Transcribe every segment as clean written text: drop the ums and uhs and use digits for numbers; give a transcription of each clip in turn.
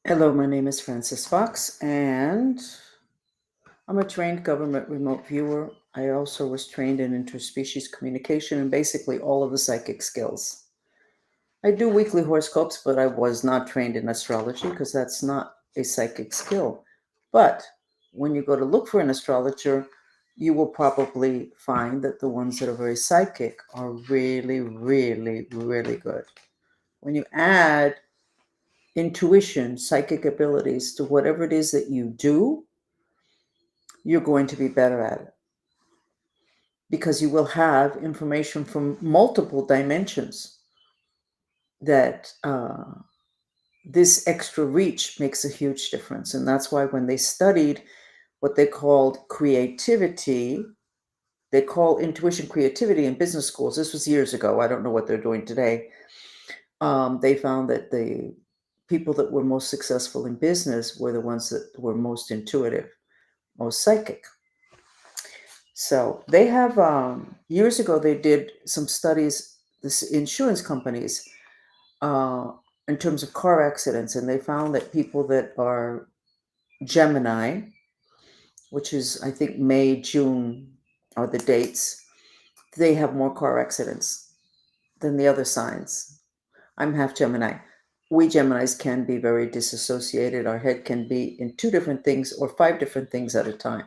Hello, my name is Frances Fox, and I'm a trained government remote viewer. I also was trained in interspecies communication and basically all of the psychic skills. I do weekly horoscopes, but I was not trained in astrology because that's not a psychic skill. But when you go to look for an astrologer, you will probably find that the ones that are very psychic are really, really, really good. When you add intuition, psychic abilities to whatever it is that you do, you're going to be better at it because you will have information from multiple dimensions that this extra reach makes a huge difference. And that's why when they studied what they called creativity, they call intuition creativity in business schools. This was years ago. I don't know what they're doing today. They found that the people that were most successful in business were the ones that were most intuitive, most psychic. So they have years ago they did some studies, this insurance companies, uh, in terms of car accidents, and they found that people that are Gemini, which is I think May, June are the dates, they have more car accidents than the other signs. I'm half Gemini. We Geminis can be very disassociated. Our head can be in two different things or five different things at a time.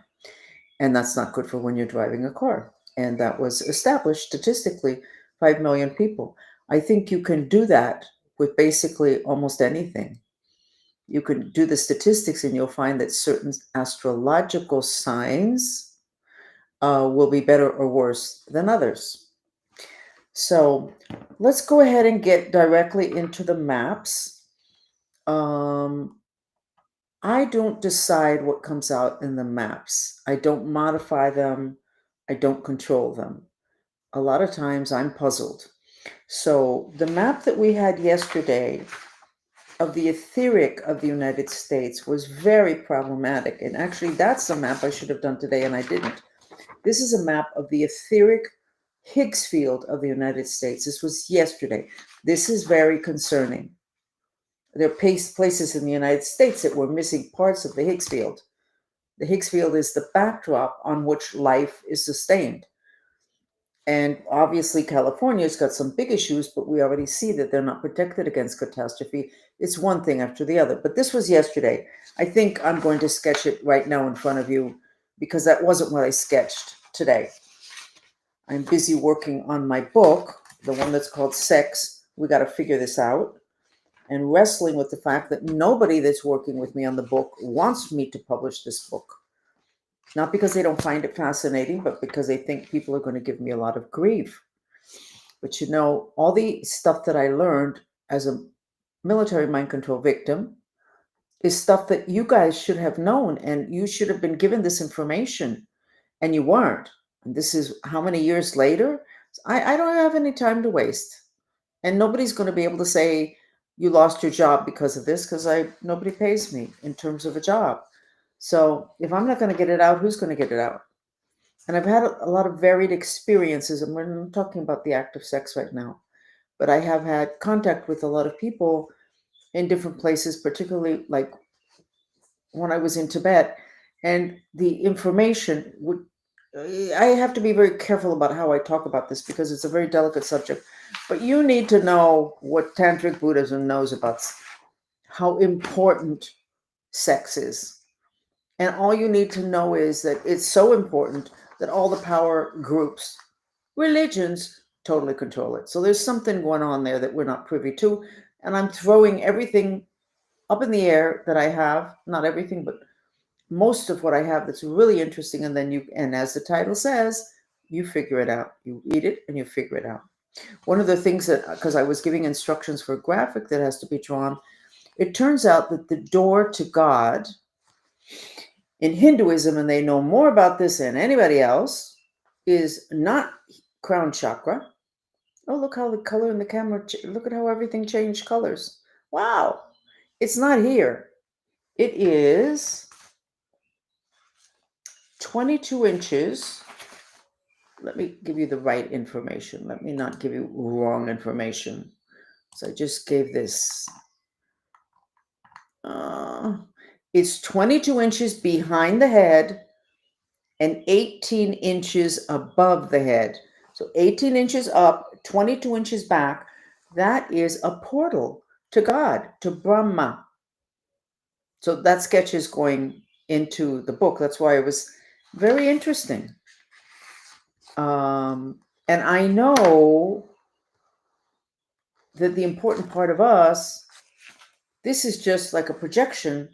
And that's not good for when you're driving a car. And that was established statistically, 5 million people. I think you can do that with basically almost anything. You can do the statistics and you'll find that certain astrological signs will be better or worse than others. So let's go ahead and get directly into the maps. I don't decide what comes out in the maps. I don't modify them. I don't control them. A lot of times I'm puzzled. So the map that we had yesterday of the etheric of the United States was very problematic. And actually, that's the map I should have done today, and I didn't. This is a map of the etheric Higgs field of the United States. This was yesterday. This is very concerning. There are places in the United States that were missing parts of the Higgs field. The Higgs field is the backdrop on which life is sustained. And obviously, California's got some big issues, but we already see that they're not protected against catastrophe. It's one thing after the other. But this was yesterday. I think I'm going to sketch it right now in front of you because that wasn't what I sketched today. I'm busy working on my book, the one that's called Sex. We got to figure this out. And wrestling with the fact that nobody that's working with me on the book wants me to publish this book. Not because they don't find it fascinating, but because they think people are going to give me a lot of grief. But you know, all the stuff that I learned as a military mind control victim is stuff that you guys should have known, and you should have been given this information, and you weren't. And this is how many years later? I don't have any time to waste. And nobody's going to be able to say you lost your job because of this, because nobody pays me in terms of a job. So if I'm not going to get it out, who's going to get it out? And I've had a lot of varied experiences, and we're not talking about the act of sex right now, but I have had contact with a lot of people in different places, particularly like when I was in Tibet, and the information would. I have to be very careful about how I talk about this because it's a very delicate subject. But you need to know what Tantric Buddhism knows about how important sex is. And all you need to know is that it's so important that all the power groups, religions, totally control it. So there's something going on there that we're not privy to. And I'm throwing everything up in the air that I have, not everything, but most of what I have that's really interesting. And then and as the title says, you figure it out. You read it and you figure it out. One of the things that, because I was giving instructions for a graphic that has to be drawn, it turns out that the door to God in Hinduism, and they know more about this than anybody else, is not crown chakra. Oh, look how the color in the camera, look at how everything changed colors. Wow. It's not here. It is 22 inches. Let me give you the right information. Let me not give you wrong information. So I just gave this It's 22 inches behind the head and 18 inches above the head. So 18 inches up, 22 inches back. That is a portal to God, to Brahma. So that sketch is going into the book. That's why it was very interesting. And I know that the important part of us, this is just like a projection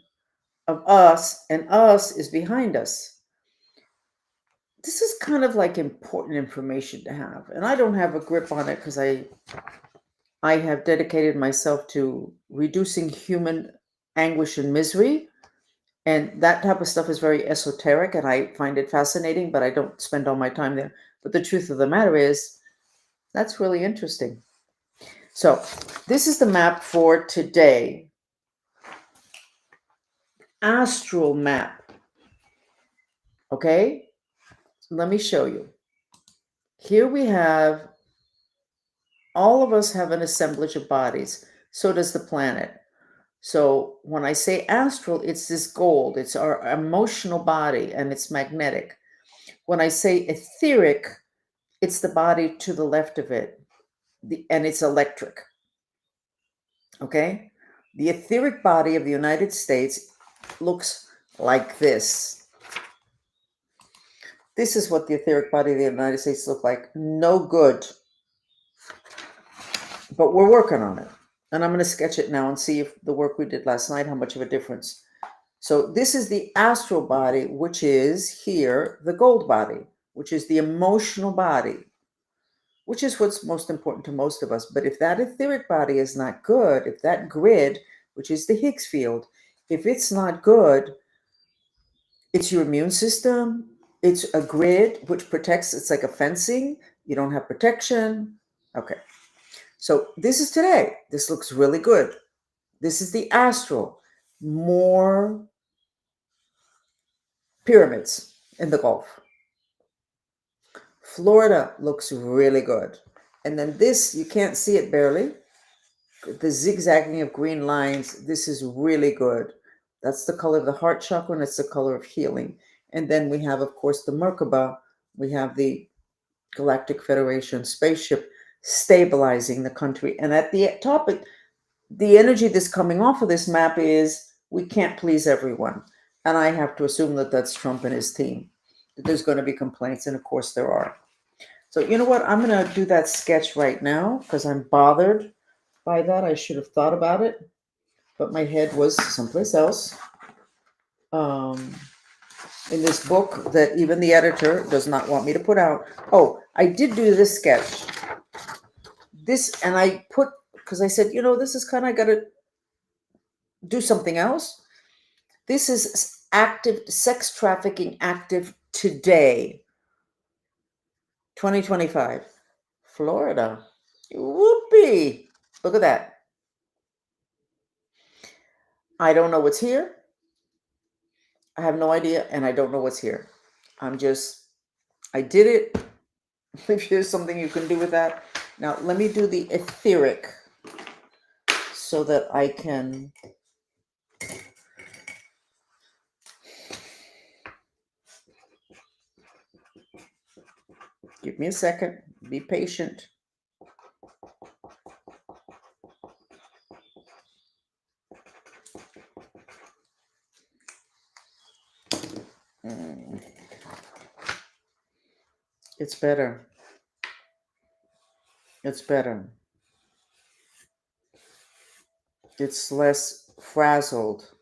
of us, and us is behind us. This is kind of like important information to have. And I don't have a grip on it because I have dedicated myself to reducing human anguish and misery. And that type of stuff is very esoteric, and I find it fascinating, but I don't spend all my time there. But the truth of the matter is, that's really interesting. So this is the map for today. Astral map. Okay? Let me show you. Here we have, all of us have an assemblage of bodies. So does the planet. So when I say astral, it's this gold. It's our emotional body, and it's magnetic. When I say etheric, it's the body to the left of it, and it's electric. Okay? The etheric body of the United States looks like this. This is what the etheric body of the United States looks like. No good. But we're working on it. And I'm going to sketch it now and see if the work we did last night, how much of a difference. So this is the astral body, which is here, the gold body, which is the emotional body, which is what's most important to most of us. But if that etheric body is not good, if that grid, which is the Higgs field, if it's not good, it's your immune system. It's a grid which protects. It's like a fencing. You don't have protection. Okay. So this is today. This looks really good. This is the astral. More pyramids in the Gulf. Florida looks really good. And then this, you can't see it barely. The zigzagging of green lines, this is really good. That's the color of the heart chakra, and it's the color of healing. And then we have, of course, the Merkaba. We have the Galactic Federation spaceship stabilizing the country. And at the top, the energy that's coming off of this map is we can't please everyone. And I have to assume that that's Trump and his team. That there's going to be complaints, and of course there are. So you know what? I'm going to do that sketch right now because I'm bothered by that. I should have thought about it, but my head was someplace else. In this book that even the editor does not want me to put out. Oh, I did do this sketch. This, and I put, because I said, this is kind of, I got to do something else. This is active, sex trafficking active today, 2025, Florida. Whoopee. Look at that. I don't know what's here. I have no idea, and I don't know what's here. I did it. If there's something you can do with that. Now, let me do the etheric so that I can give me a second. Be patient. It's better. It's better. It's less frazzled.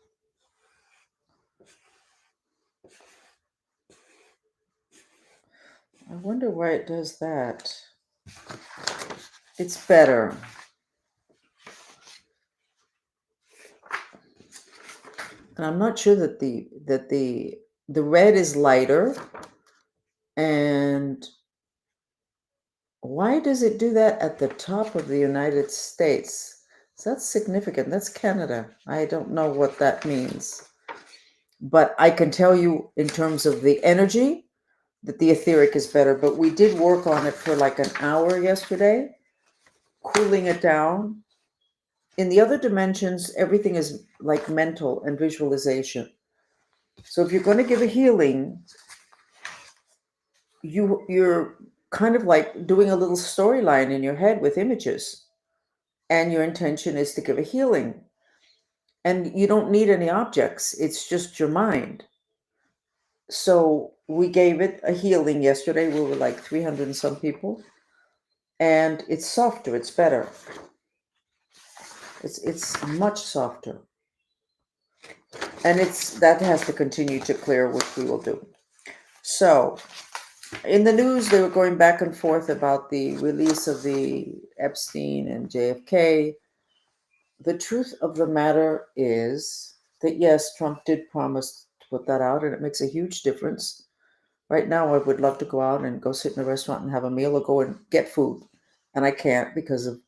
I wonder why it does that. It's better. And I'm not sure that the red is lighter. And why does it do that at the top of the United States? So that's significant. That's Canada. I don't know what that means. But I can tell you in terms of the energy that the etheric is better. But we did work on it for like an hour yesterday, cooling it down. In the other dimensions, everything is like mental and visualization. So if you're going to give a healing, you're kind of like doing a little storyline in your head with images, and your intention is to give a healing. And you don't need any objects, it's just your mind. So we gave it a healing yesterday. We were like 300 and some people, and it's softer, it's better. It's much softer. And it's that has to continue to clear, which we will do. So in the news, they were going back and forth about the release of the Epstein and JFK. The truth of the matter is that yes, Trump did promise to put that out, and it makes a huge difference. Right now, I would love to go out and go sit in a restaurant and have a meal or go and get food. And I can't because of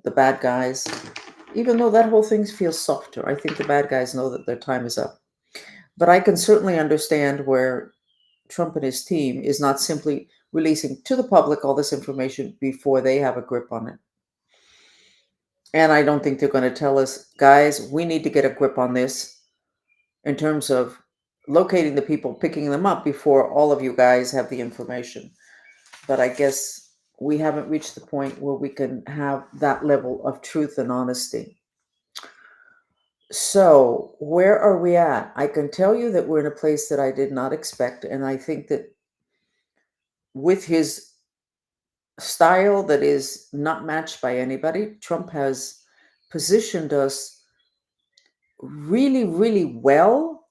the bad guys. Even though that whole thing feels softer, I think the bad guys know that their time is up. But I can certainly understand where Trump and his team is not simply releasing to the public all this information before they have a grip on it. And I don't think they're going to tell us, guys, we need to get a grip on this in terms of locating the people, picking them up before all of you guys have the information. But I guess we haven't reached the point where we can have that level of truth and honesty. So, where are we at? I can tell you that we're in a place that I did not expect. And I think that with his style that is not matched by anybody, Trump has positioned us really, really well,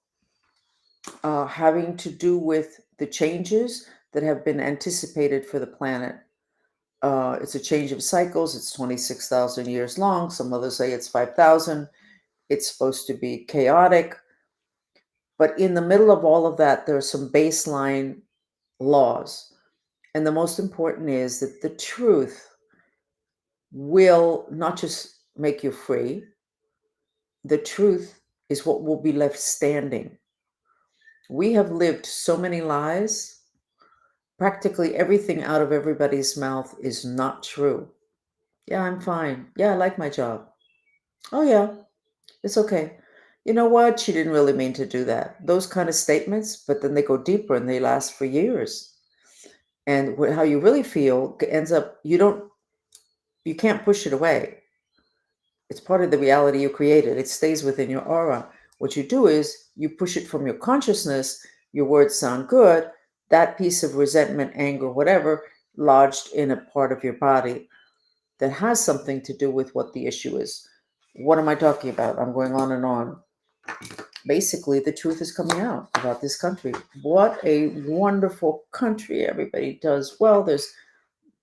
having to do with the changes that have been anticipated for the planet. It's a change of cycles. It's 26,000 years long. Some others say it's 5,000. It's supposed to be chaotic. But in the middle of all of that, there are some baseline laws. And the most important is that the truth will not just make you free, the truth is what will be left standing. We have lived so many lies. Practically everything out of everybody's mouth is not true. Yeah, I'm fine. Yeah, I like my job. Oh, yeah, it's okay. You know what? She didn't really mean to do that. Those kind of statements, but then they go deeper and they last for years. And how you really feel ends up, you can't push it away. It's part of the reality you created. It stays within your aura. What you do is you push it from your consciousness. Your words sound good. That piece of resentment, anger, whatever, lodged in a part of your body that has something to do with what the issue is. What am I talking about? I'm going on and on. Basically, the truth is coming out about this country. What a wonderful country. Everybody does well. There's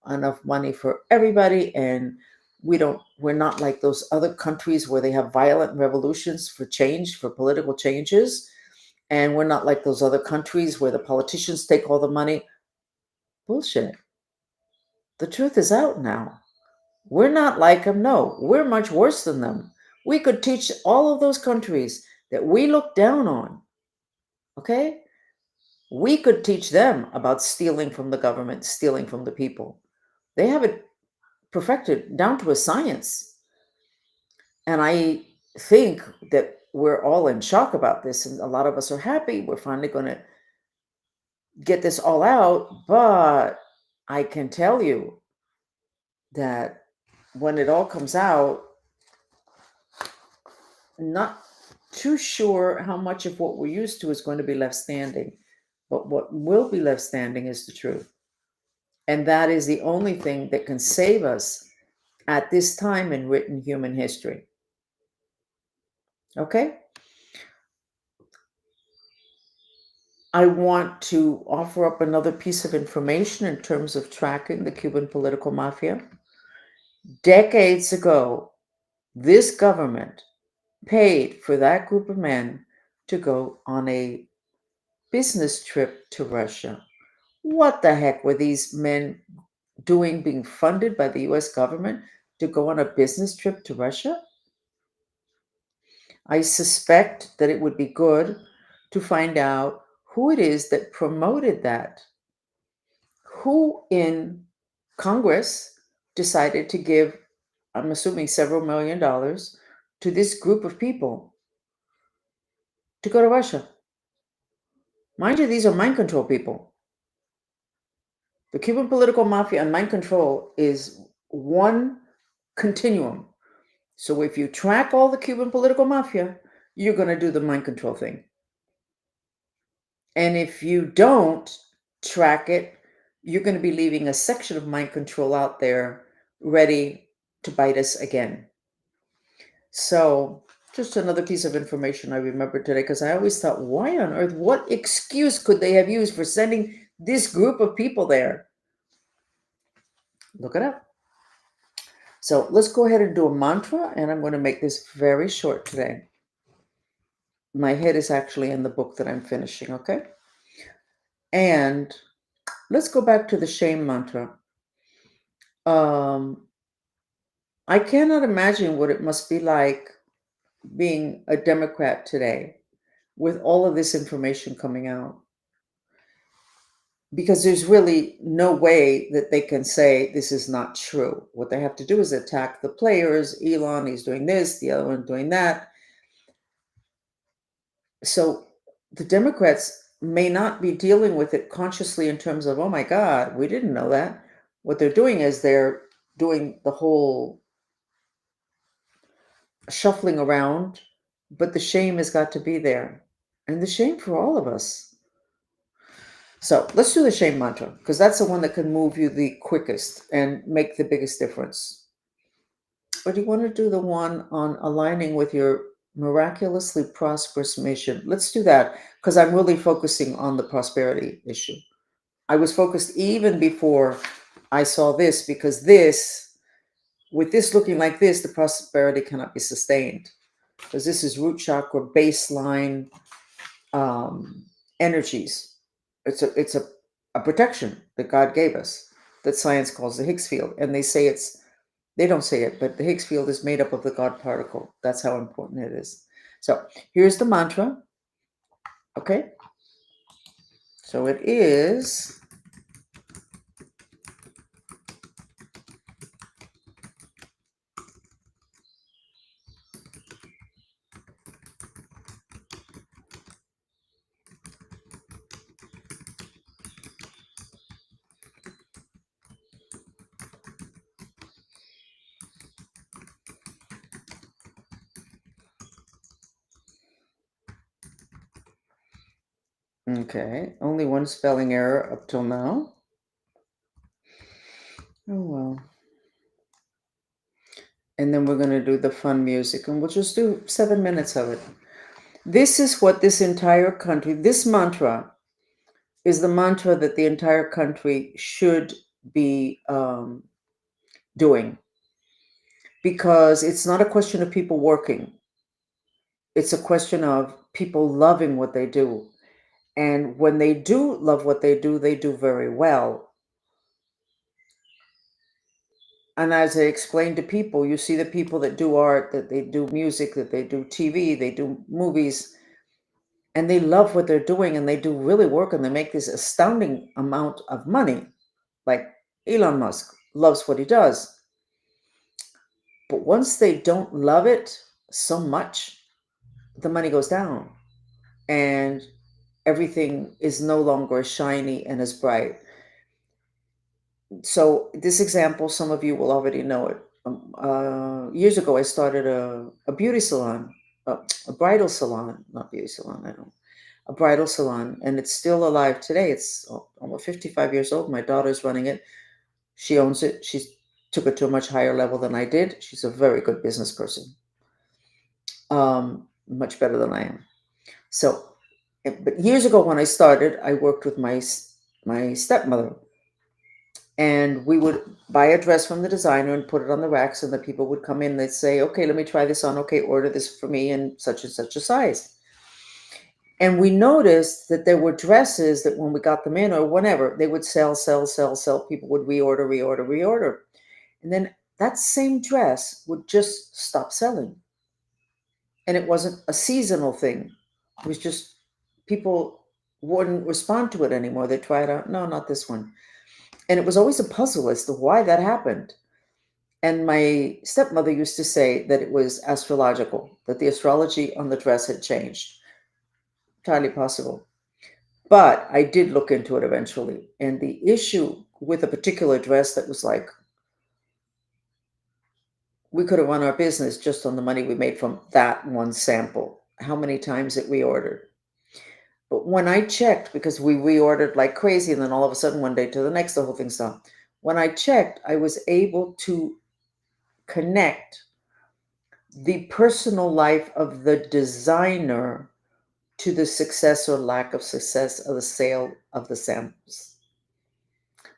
enough money for everybody, and we're not like those other countries where they have violent revolutions for change, for political changes. And we're not like those other countries where the politicians take all the money. Bullshit. The truth is out now. We're not like them. No, we're much worse than them. We could teach all of those countries that we look down on. Okay? We could teach them about stealing from the government, stealing from the people. They have it perfected down to a science. And I think that we're all in shock about this, and a lot of us are happy. We're finally going to get this all out. But I can tell you that when it all comes out, not too sure how much of what we're used to is going to be left standing. But what will be left standing is the truth. And that is the only thing that can save us at this time in written human history. Okay? I want to offer up another piece of information in terms of tracking the Cuban political mafia. Decades ago, this government paid for that group of men to go on a business trip to Russia. What the heck were these men doing, being funded by the US government to go on a business trip to Russia? I suspect that it would be good to find out who it is that promoted that. Who in Congress decided to give I'm assuming several $1 million, to this group of people to go to Russia. Mind you, these are mind control people. The Cuban political mafia and mind control is one continuum. So if you track all the Cuban political mafia, you're going to do the mind control thing. And if you don't track it, you're going to be leaving a section of mind control out there ready to bite us again. So, just another piece of information I remembered today, because I always thought, why on earth, what excuse could they have used for sending this group of people there? Look it up. So, let's go ahead and do a mantra, and I'm going to make this very short today. My head is actually in the book that I'm finishing, okay? And let's go back to the shame mantra. I cannot imagine what it must be like being a Democrat today with all of this information coming out. Because there's really no way that they can say this is not true. What they have to do is attack the players. Elon, he's doing this, the other one doing that. So the Democrats may not be dealing with it consciously in terms of, oh my God, we didn't know that. What they're doing is they're doing the whole shuffling around, but the shame has got to be there. And the shame for all of us. So let's do the shame mantra, because that's the one that can move you the quickest and make the biggest difference. Or do you want to do the one on aligning with your miraculously prosperous mission? Let's do that, because I'm really focusing on the prosperity issue. I was focused even before I saw this, because this, with this looking like this, the prosperity cannot be sustained, because this is root chakra baseline energies. It's a protection that God gave us, that science calls the Higgs field. And they don't say it, but the Higgs field is made up of the God particle. That's how important it is. So here's the mantra. Okay. So it is, okay, only one spelling error up till now. Oh, well. And then we're going to do the fun music, and we'll just do 7 minutes of it. This is what this entire country, this mantra is the mantra that the entire country should be doing, because it's not a question of people working. It's a question of people loving what they do. And when they do love what they do very well. And as I explain to people, you see the people that do art, that they do music, that they do TV, they do movies, and they love what they're doing, and they do really work, and they make this astounding amount of money. Like Elon Musk loves what he does. But once they don't love it so much, the money goes down and everything is no longer as shiny and as bright. So this example, some of you will already know it. Years ago, I started a beauty salon, a bridal salon, not beauty salon, I don't, a bridal salon, and it's still alive today. It's almost 55 years old. My daughter's running it. She owns it. She took it to a much higher level than I did. She's a very good business person, much better than I am. So, but years ago when I started, I worked with my stepmother, and we would buy a dress from the designer and put it on the racks, and the people would come in. They'd say, "Okay, let me try this on. Okay, order this for me in such and such a size." And we noticed that there were dresses that when we got them in or whenever, they would sell, sell, sell, sell. People would reorder, reorder, reorder. And then that same dress would just stop selling. And it wasn't a seasonal thing. It was just people wouldn't respond to it anymore. They tried out, no, not this one. And it was always a puzzle as to why that happened. And my stepmother used to say that it was astrological, that the astrology on the dress had changed. Entirely possible. But I did look into it eventually. And the issue with a particular dress that was like, we could have run our business just on the money we made from that one sample. How many times it we ordered? But when I checked, because we reordered like crazy, and then all of a sudden one day to the next, the whole thing stopped. When I checked, I was able to connect the personal life of the designer to the success or lack of success of the sale of the samples.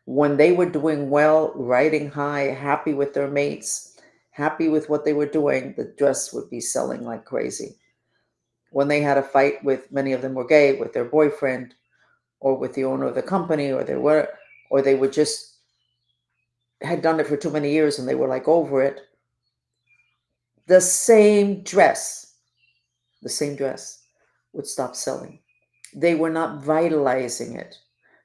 When they were doing well, riding high, happy with their mates, happy with what they were doing, the dress would be selling like crazy. When they had a fight with, many of them were gay, with their boyfriend or with the owner of the company, or they were just had done it for too many years and they were like over it, the same dress, the same dress would stop selling. They were not vitalizing it.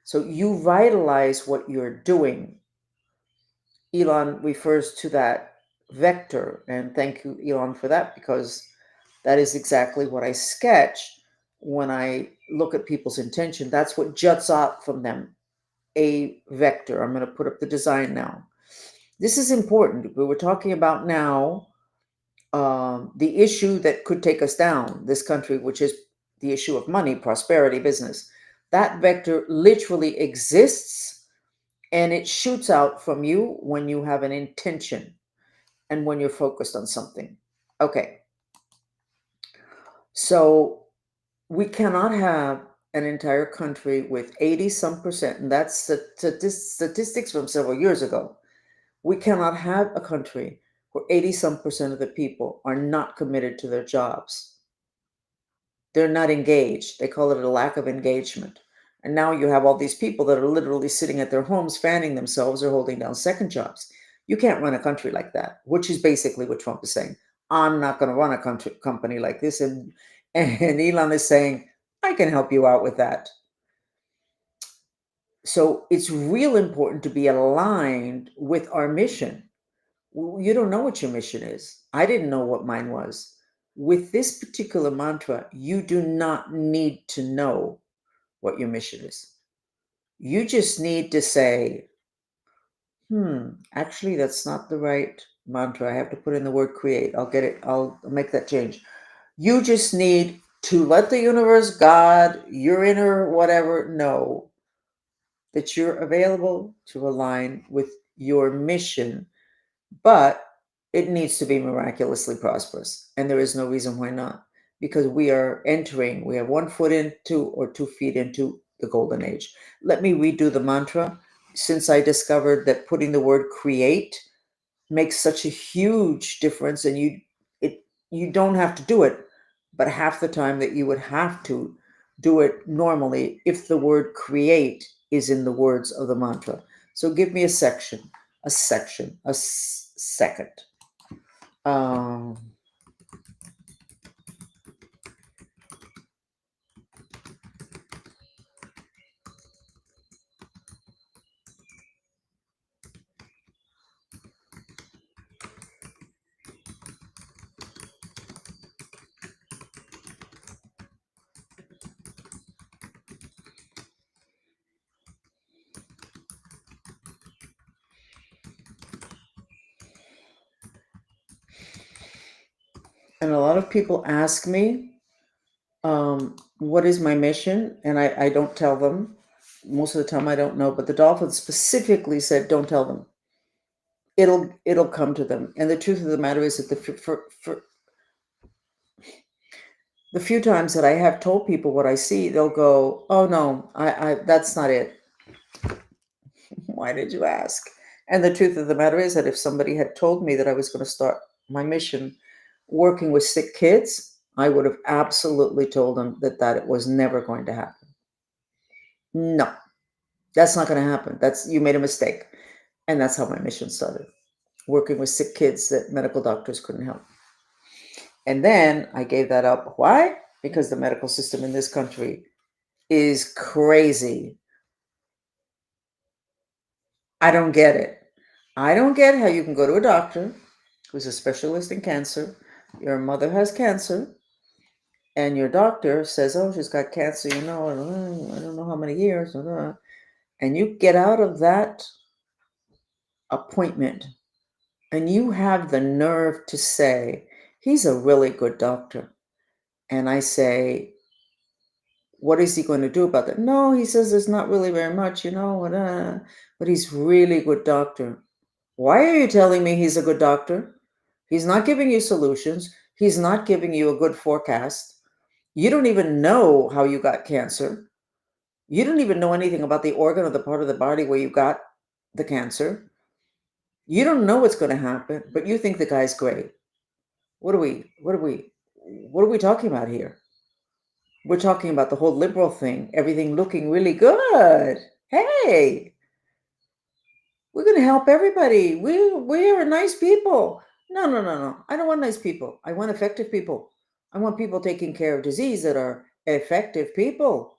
So you vitalize what you're doing. Elon refers to that vector, and thank you, Elon, for that, because that is exactly what I sketch when I look at people's intention. That's what juts out from them, a vector. I'm going to put up the design now. This is important. We were talking about now the issue that could take us down, this country, which is the issue of money, prosperity, business. That vector literally exists, and it shoots out from you when you have an intention and when you're focused on something. Okay. So we cannot have an entire country with 80 some percent, and that's statistics from several years ago. We cannot have a country where 80 some percent of the people are not committed to their jobs. They're not engaged. They call it a lack of engagement. And now you have all these people that are literally sitting at their homes, fanning themselves or holding down second jobs. You can't run a country like that, which is basically what Trump is saying. I'm not going to run a company like this. And Elon is saying, I can help you out with that. So it's real important to be aligned with our mission. You don't know what your mission is. I didn't know what mine was. With this particular mantra, you do not need to know what your mission is. You just need to say, actually, that's not the right mantra. I have to put in the word create. I'll get it. I'll make that change. You just need to let the universe, God, your inner whatever, know that you're available to align with your mission, but it needs to be miraculously prosperous. And there is no reason why not, because we have 1 foot into or 2 feet into the golden age. Let me redo the mantra. Since I discovered that putting the word create makes such a huge difference, and you don't have to do it, but half the time that you would have to do it normally if the word create is in the words of the mantra. So give me a second. Um, and a lot of people ask me, what is my mission? And I don't tell them. Most of the time I don't know, but the dolphin specifically said, don't tell them. It'll come to them. And the truth of the matter is that for the few times that I have told people what I see, they'll go, oh no, I that's not it. Why did you ask? And the truth of the matter is that if somebody had told me that I was going to start my mission working with sick kids, I would have absolutely told them that it was never going to happen. No, that's not going to happen. You made a mistake. And that's how my mission started, working with sick kids that medical doctors couldn't help. And then I gave that up. Why? Because the medical system in this country is crazy. I don't get it. I don't get how you can go to a doctor who's a specialist in cancer. Your mother has cancer, and your doctor says, "Oh, she's got cancer, I don't know how many years." And you get out of that appointment and you have the nerve to say, "He's a really good doctor." And I say, "What is he going to do about that?" "No, he says there's not really very much, but he's really good doctor." Why are you telling me he's a good doctor? He's not giving you solutions. He's not giving you a good forecast. You don't even know how you got cancer. You don't even know anything about the organ or the part of the body where you got the cancer. You don't know what's going to happen, but you think the guy's great. What are we talking about here? We're talking about the whole liberal thing, everything looking really good. Hey, we're going to help everybody. We are nice people. No, no, no, no. I don't want nice people. I want effective people. I want people taking care of disease that are effective people.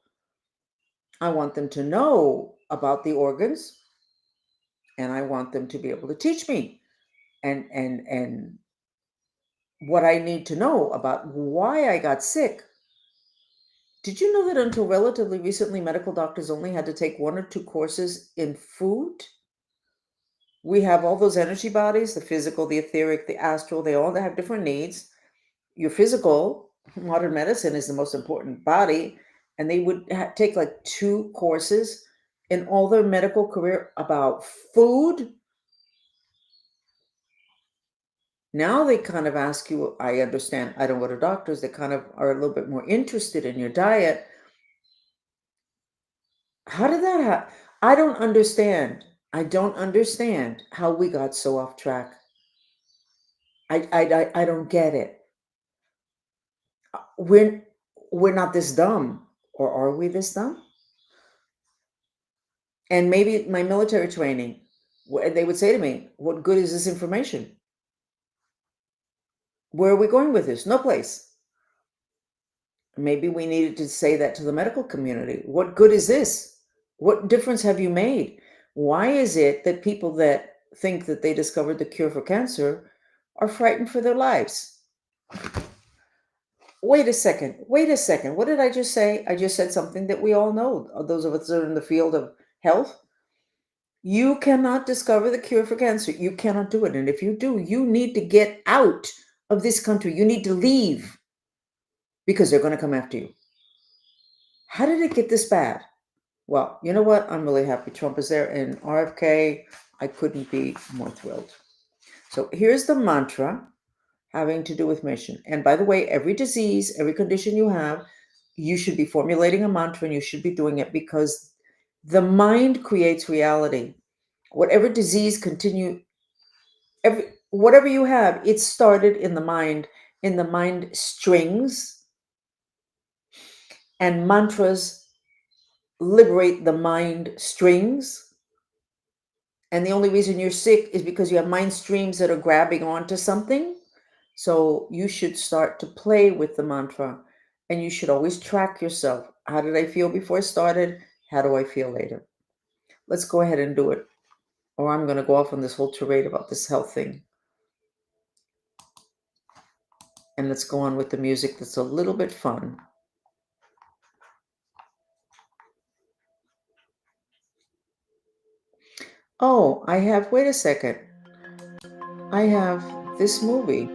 I want them to know about the organs, and I want them to be able to teach me and what I need to know about why I got sick. Did you know that until relatively recently, medical doctors only had to take 1 or 2 courses in food? We have all those energy bodies, the physical, the etheric, the astral, they all have different needs. Your physical, modern medicine is the most important body, and they would take like 2 courses in all their medical career about food. Now they kind of ask you, I understand, I don't go to doctors, they kind of are a little bit more interested in your diet. How did that happen? I don't understand. I don't understand how we got so off track. I don't get it. We're we're not this dumb, or are we this dumb? And maybe my military training, they would say to me, "What good is this information? Where are we going with this? No place." Maybe we needed to say that to the medical community. What good is this? What difference have you made? Why is it that people that think that they discovered the cure for cancer are frightened for their lives? Wait a second. Wait a second. What did I just say? I just said something that we all know, those of us that are in the field of health. You cannot discover the cure for cancer. You cannot do it. And if you do, you need to get out of this country. You need to leave because they're going to come after you. How did it get this bad? Well, you know what? I'm really happy Trump is there. And RFK, I couldn't be more thrilled. So here's the mantra having to do with mission. And by the way, every disease, every condition you have, you should be formulating a mantra and you should be doing it because the mind creates reality. Whatever disease whatever you have, it started in the mind strings, and mantras liberate the mind strings. And the only reason you're sick is because you have mind streams that are grabbing onto something. So you should start to play with the mantra, and you should always track yourself. How did I feel before I started? How do I feel later? Let's go ahead and do it, or I'm going to go off on this whole tirade about this health thing. And let's go on with the music that's a little bit fun. Oh, wait a second. I have this movie.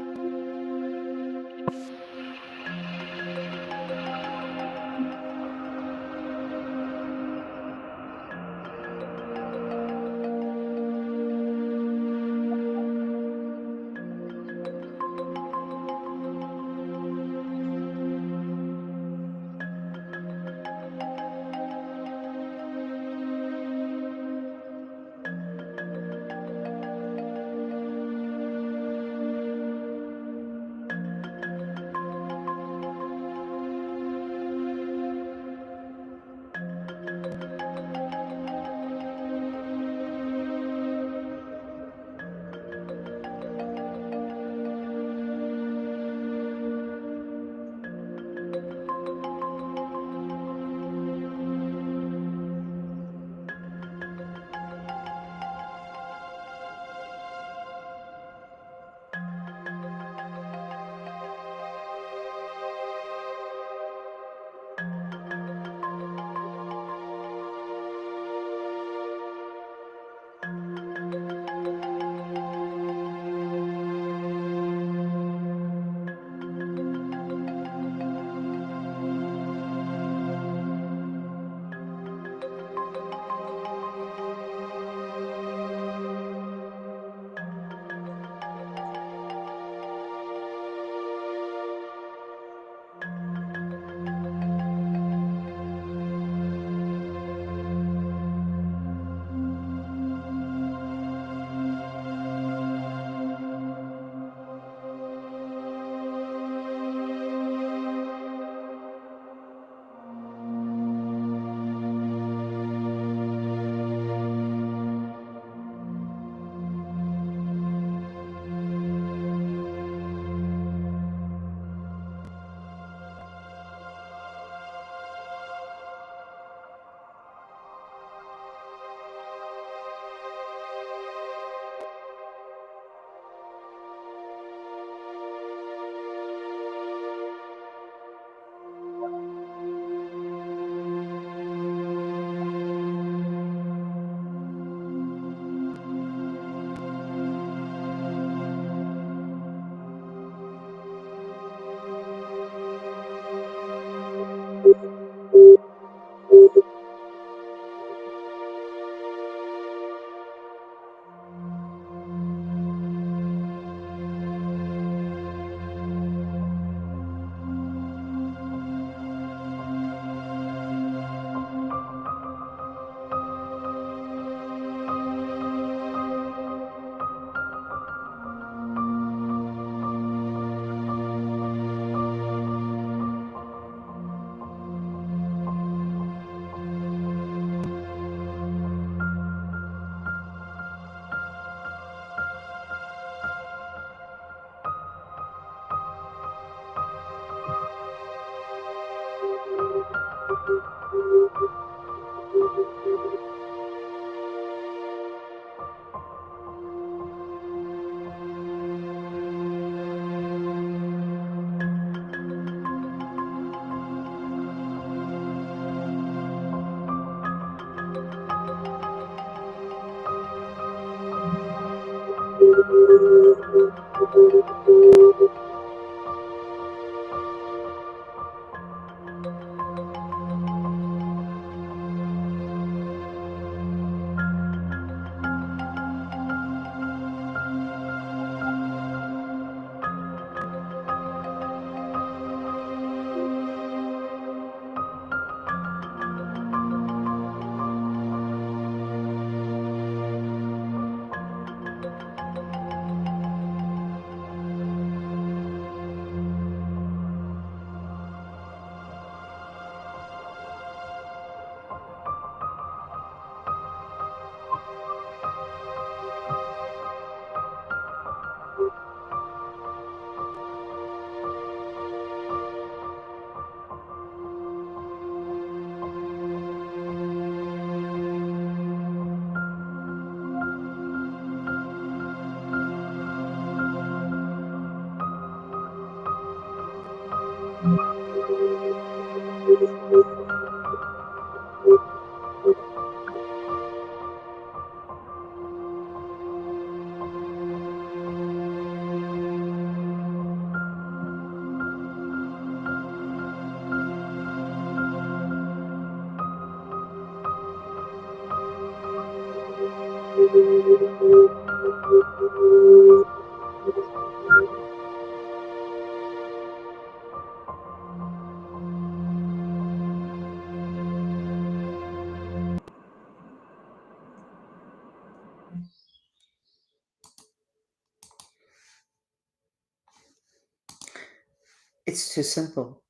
It's too simple.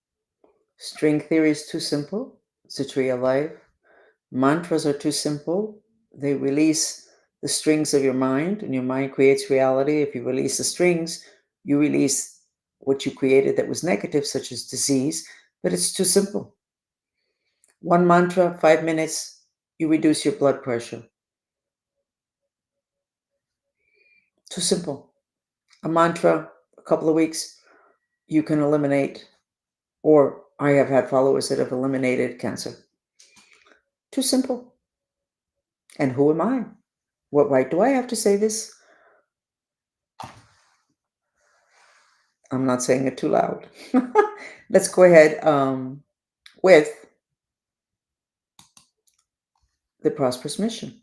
String theory is too simple. It's a tree of life. Mantras are too simple. They release the strings of your mind, and your mind creates reality. If you release the strings, you release what you created that was negative, such as disease, but it's too simple. One mantra, 5 minutes, you reduce your blood pressure. Too simple. A mantra, a couple of weeks, you can eliminate, or I have had followers that have eliminated cancer. Too simple. And who am I? What right do I have to say this? I'm not saying it too loud. Let's go ahead with the prosperous mission.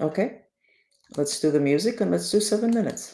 Okay, let's do the music and let's do 7 minutes.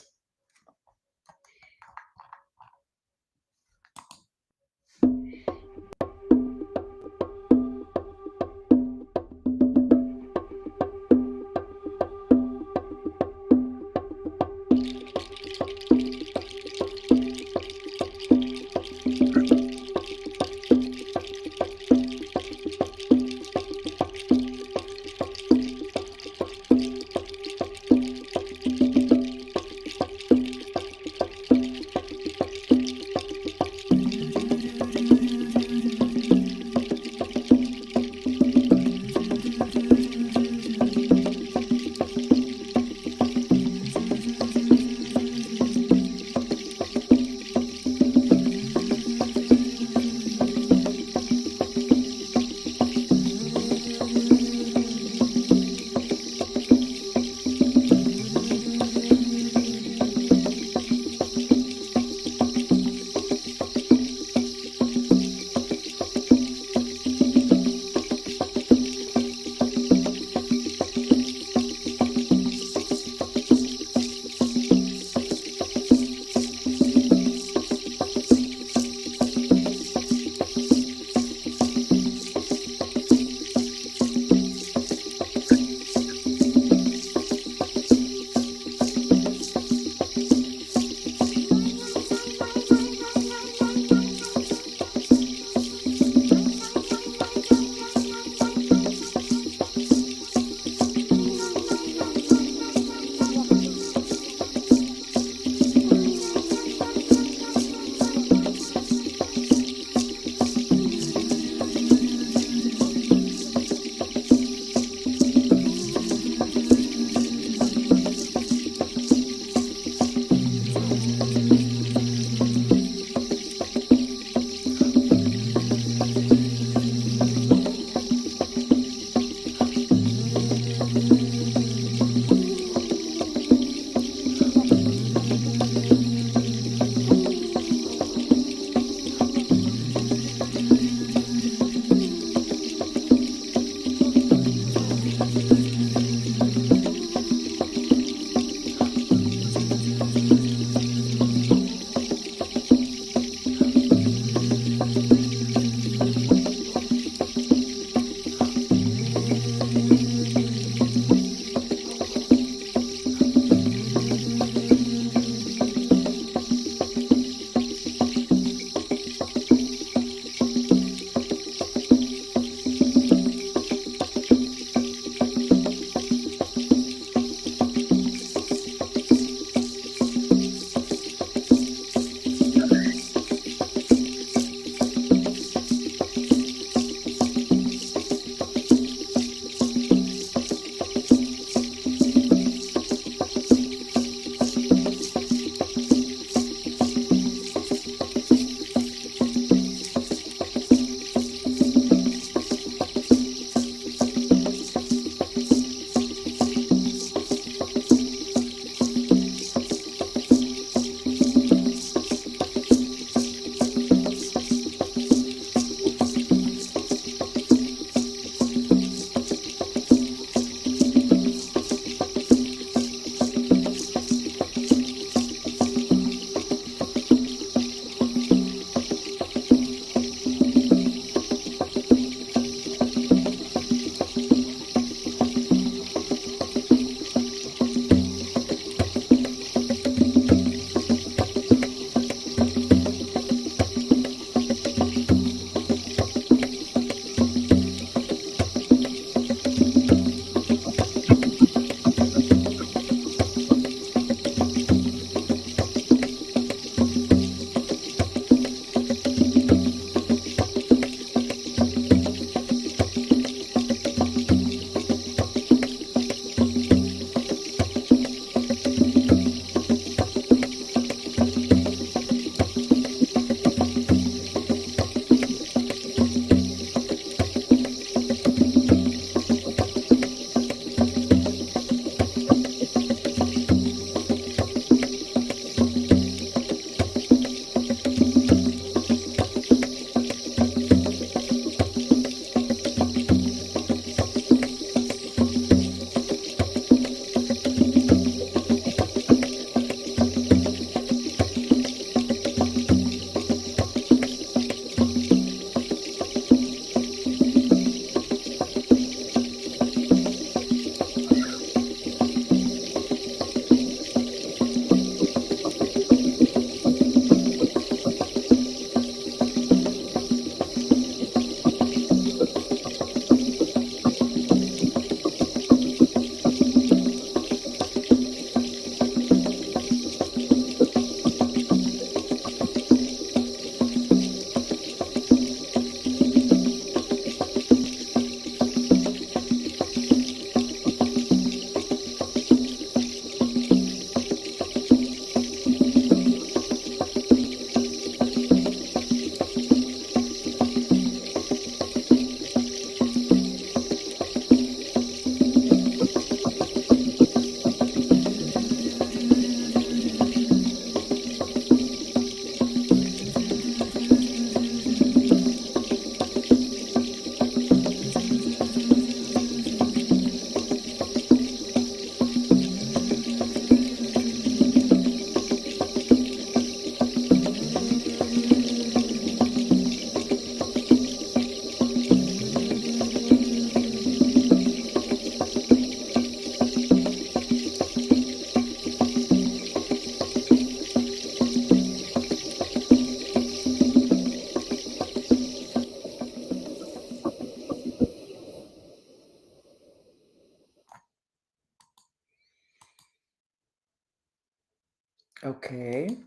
Okay.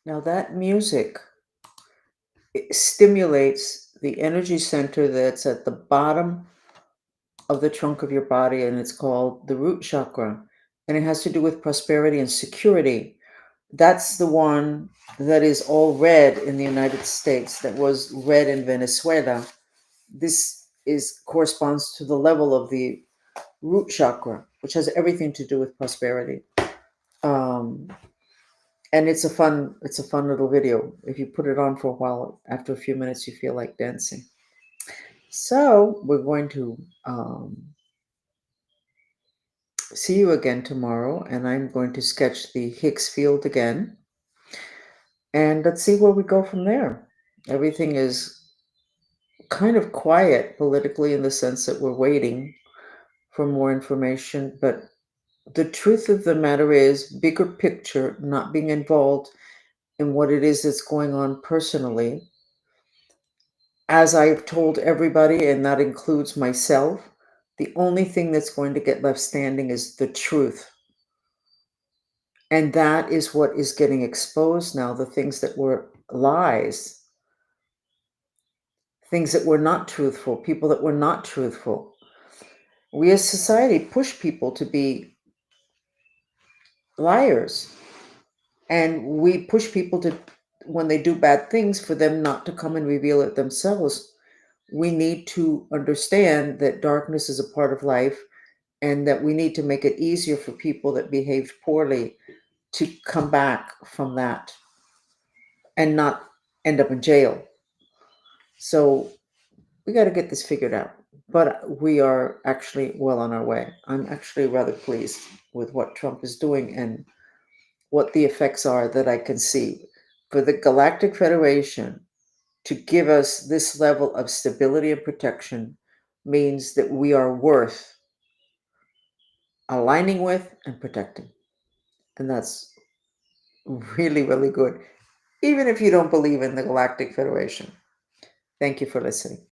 Now that music, it stimulates the energy center that's at the bottom of the trunk of your body, and it's called the root chakra. And it has to do with prosperity and security. That's the one that is all red in the United States, that was red in Venezuela. This is corresponds to the level of the root chakra, which has everything to do with prosperity. Um, and it's a fun little video. If you put it on for a while, after a few minutes, you feel like dancing. So we're going to see you again tomorrow, and I'm going to sketch the Higgs field again, and let's see where we go from there. Everything is kind of quiet politically in the sense that we're waiting for more information, but the truth of the matter is, bigger picture, not being involved in what it is that's going on personally, as I've told everybody, and that includes myself, the only thing that's going to get left standing is the truth. And that is what is getting exposed now, the things that were lies, things that were not truthful, people that were not truthful. We as society push people to be liars. And we push people to, when they do bad things, for them not to come and reveal it themselves. We need to understand that darkness is a part of life, and that we need to make it easier for people that behaved poorly to come back from that and not end up in jail. So we got to get this figured out. But we are actually well on our way. I'm actually rather pleased with what Trump is doing and what the effects are that I can see. For the Galactic Federation to give us this level of stability and protection means that we are worth aligning with and protecting. And that's really, really good, even if you don't believe in the Galactic Federation. Thank you for listening.